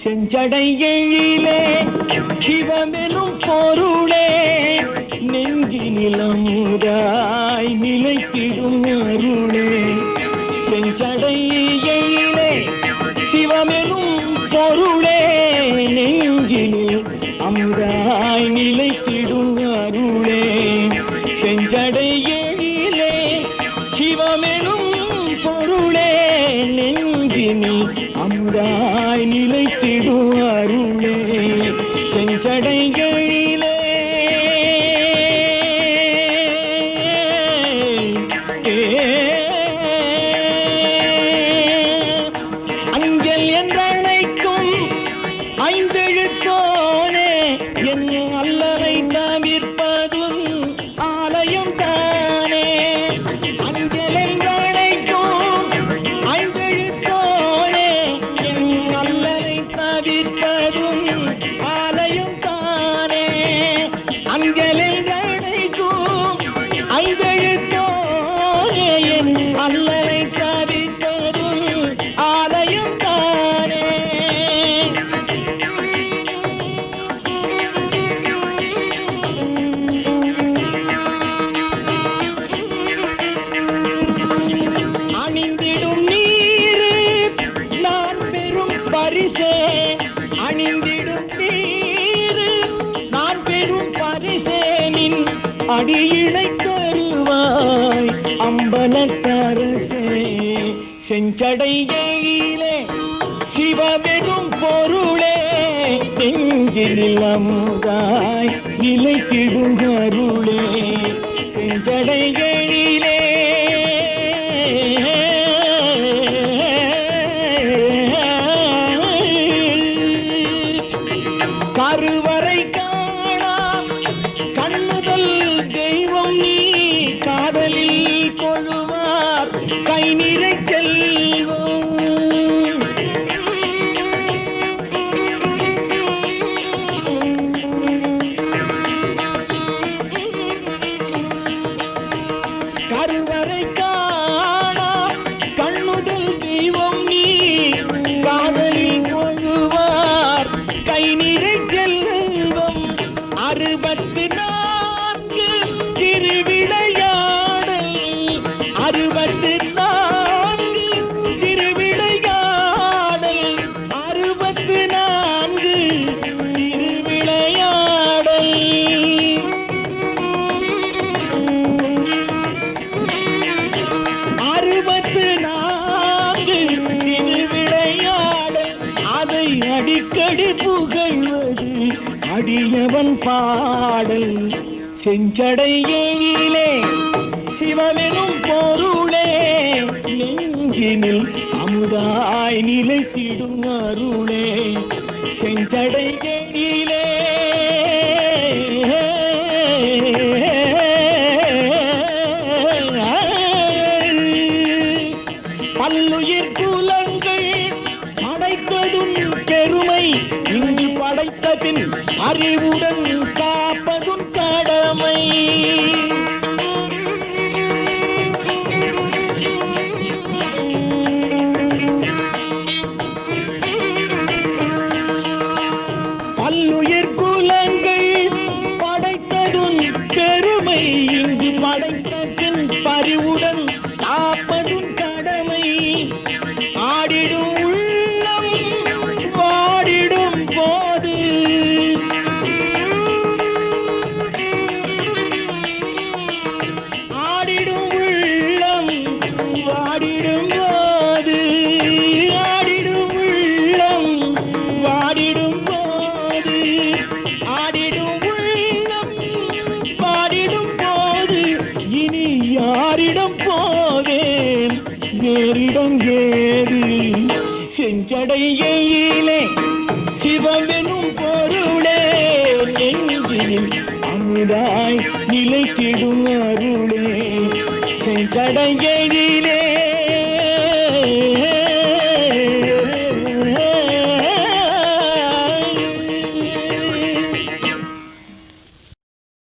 செஞ்சடையிலே சிவமெனும் பொருளே நெஞ்சினிலமுதாய் நிலைத்திடும் அருளே. செஞ்சடையிலே சிவமெனும் பொருளே நெஞ்சினில் அமுதாய் நிலைத்திடும் அருளே. செஞ்சடையிலே சிவமெனும் பொருளே நெஞ்சினில் அமுதாய் நிலைத்திடும் அருளே. செஞ்சடைகளிலே அஞ்சல் என்றழைக்கும் ஐந்தெழுத்தோனே என் அல்லலை தவிர்ப்பதும் ஆலயம் தானே. அஞ்சல் என்றழைக்கும் ஐந்தெழுத்தோனே என் அல்லலை தவிர்ப்பதும் ஆலயம் தானே. அஞ்சல் என்றழைக்கும் ஐந்தெழுத்தோனே என் அல்லலை தவிர்ப்பதும் ஆலயம் தானே. அணிந்திடும் நீரு நான் பெரும் பரிசே. அணிந்திடும் நீரு நான் பெரும் பரிசே. நின் அடியினை தருவாய் அம்பலத்தரசே. செஞ்சடையிலே சிவமெனும் பொருளே நெஞ்சினில் அமுதாய் நிலைத்திடும் அருளே. செஞ்சடையிலே கருவறை காணா கண்ணுதல் தெய்வம் நீ காதலில் கொள்வார் கை நிறை செல்வம். கருவறை காணா கண்ணுதல் தெய்வம் நீ காதலில் கொள்வார் கை நிறை செல்வம். 64 திருவிளையாடல் 64 திருவிளையாடல் 64 திருவிளையாடல். 64 திருவிளையாடல் அதை அடிக்கடி புகழ்வது அடியவன் பாடல். செஞ்சடையிலே சிவமெனும் பொருளே நெஞ்சினில் அமுதாய் நிலைத்திடும் அருளே. செஞ்சடையிலே பல்லுயிர் குலங்கள் படைத்ததும் பெருமை. இங்கு படைத்த பின் அறிவுடன் காப்பதும் கடமை. பல்லுயிர் குலங்கள் படைத்ததும் பெருமை. இங்கு படைத்த பின் பறிவுடன் காப்பதும் கடமை. ஆடிடும் உள்ளம் வாடிடும் போது ஆடிடும் உள்ளம் செஞ்சடையிலே சிவமெனும் பொருளே நெஞ்சினில் அமுதாய் நிலைத்திடும் அருளே செஞ்சடையிலே